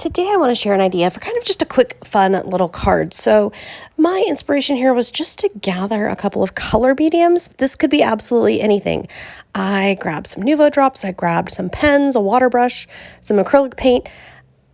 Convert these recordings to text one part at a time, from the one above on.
Today I want to share an idea for kind of just a quick, fun little card. So my inspiration here was just to gather a couple of color mediums. This could be absolutely anything. I grabbed some Nuvo drops, I grabbed some pens, a water brush, some acrylic paint.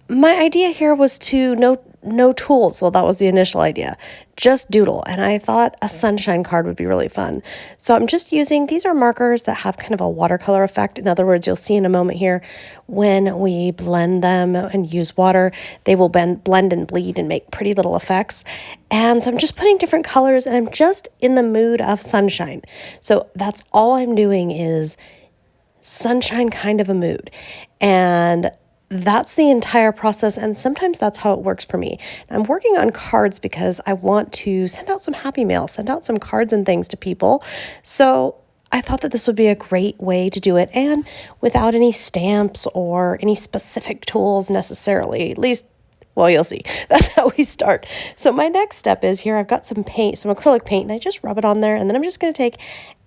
My idea here was to no tools. Well, that was the initial idea. Just doodle. And I thought a sunshine card would be really fun. So I'm just using, these are markers that have kind of a watercolor effect. In other words, you'll see in a moment here, when we blend them and use water, they will blend and bleed and make pretty little effects. And so I'm just putting different colors and I'm just in the mood of sunshine. So that's all I'm doing is sunshine kind of a mood. And that's the entire process, and sometimes that's how it works for me. I'm working on cards because I want to send out some happy mail, send out some cards and things to people. So I thought that this would be a great way to do it, and without any stamps or any specific tools necessarily, at least. Well, you'll see. That's how we start. So my next step is here, I've got some paint, some acrylic paint, and I just rub it on there. And then I'm just going to take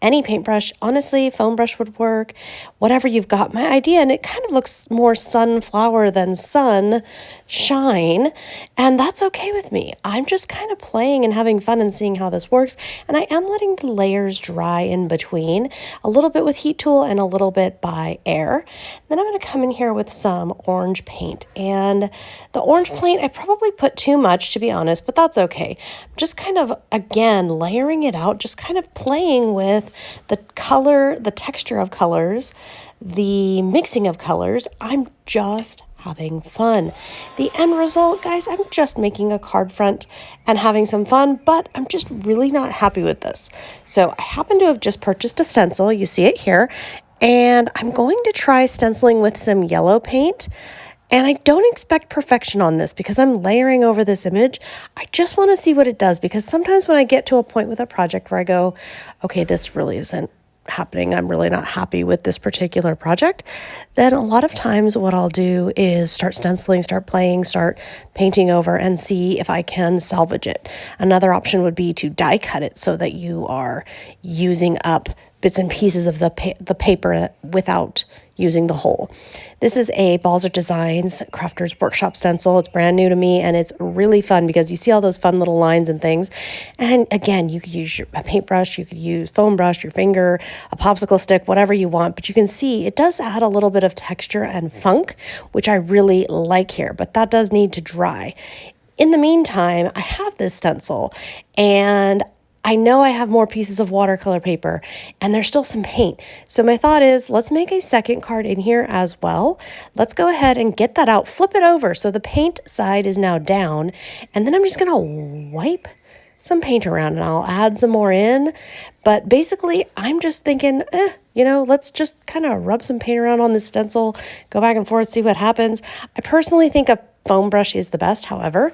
any paintbrush. Honestly, foam brush would work, whatever you've got. My idea, and it kind of looks more sunflower than sunshine, and that's okay with me. I'm just kind of playing and having fun and seeing how this works. And I am letting the layers dry in between, a little bit with heat tool and a little bit by air. Then I'm going to come in here with some orange paint, and the orange paint, I probably put too much, to be honest, but that's okay. I'm just kind of, again, layering it out, just kind of playing with the color, the texture of colors, the mixing of colors. I'm just having fun. The end result, guys, I'm just making a card front and having some fun, but I'm just really not happy with this. So I happen to have just purchased a stencil. You see it here. And I'm going to try stenciling with some yellow paint. And I don't expect perfection on this because I'm layering over this image. I just want to see what it does, because sometimes when I get to a point with a project where I go, okay, this really isn't happening, I'm really not happy with this particular project, then a lot of times what I'll do is start stenciling, start playing, start painting over and see if I can salvage it. Another option would be to die cut it so that you are using up bits and pieces of the paper without using the whole. This is a Balzer Designs Crafters Workshop stencil. It's brand new to me, and it's really fun because you see all those fun little lines and things. And again, you could use a paintbrush, you could use foam brush, your finger, a popsicle stick, whatever you want. But you can see it does add a little bit of texture and funk, which I really like here, but that does need to dry. In the meantime, I have this stencil, and I know I have more pieces of watercolor paper, and there's still some paint. So my thought is, let's make a second card in here as well. Let's go ahead and get that out, flip it over so the paint side is now down, and then I'm just gonna wipe some paint around and I'll add some more in. But basically, I'm just thinking, let's just kind of rub some paint around on this stencil, go back and forth, see what happens. I personally think a foam brush is the best, however,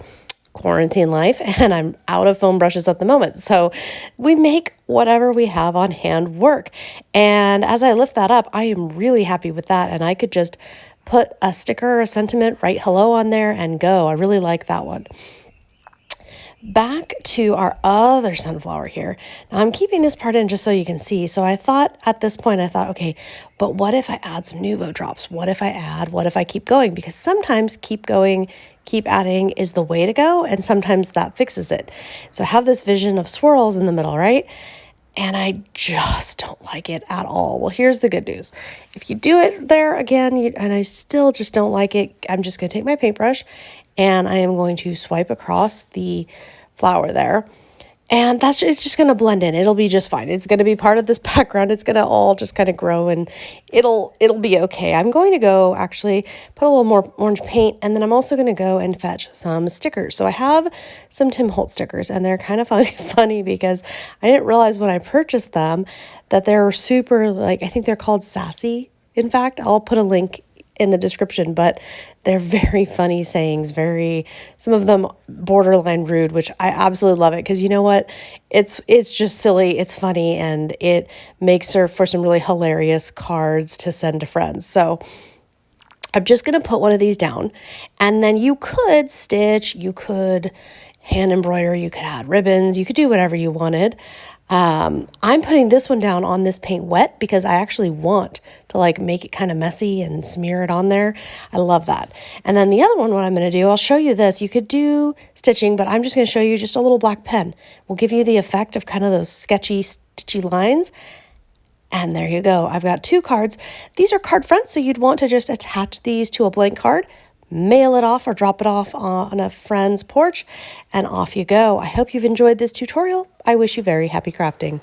quarantine life, and I'm out of foam brushes at the moment. So we make whatever we have on hand work. And as I lift that up, I am really happy with that. And I could just put a sticker or a sentiment, write hello on there and go. I really like that one. Back to our other sunflower here. Now I'm keeping this part in just so you can see. So I thought at this point, okay, but what if I add some Nuvo drops? What if I keep going? Because sometimes keep going, keep adding is the way to go. And sometimes that fixes it. So I have this vision of swirls in the middle, right? And I just don't like it at all. Well, here's the good news. If you do it there again, and I still just don't like it, I'm just going to take my paintbrush and I am going to swipe across the flower there. And it's just going to blend in. It'll be just fine. It's going to be part of this background. It's going to all just kind of grow and it'll be okay. I'm going to go actually put a little more orange paint, and then I'm also going to go and fetch some stickers. So I have some Tim Holtz stickers, and they're kind of funny because I didn't realize when I purchased them that they're super, I think they're called Sassy. In fact, I'll put a link in the description, but they're very funny sayings, some of them borderline rude, which I absolutely love it because you know what? It's just silly, it's funny, and it makes for some really hilarious cards to send to friends. So I'm just going to put one of these down, and then you could stitch, you could hand embroider, you could add ribbons, you could do whatever you wanted. I'm putting this one down on this paint wet because I actually want to like make it kind of messy and smear it on there. I love that. And then the other one, what I'm going to do, I'll show you this. You could do stitching, but I'm just going to show you just a little black pen. Will give you the effect of kind of those sketchy, stitchy lines. And there you go. I've got 2 cards. These are card fronts, so you'd want to just attach these to a blank card, mail it off or drop it off on a friend's porch, and off you go. I hope you've enjoyed this tutorial. I wish you very happy crafting.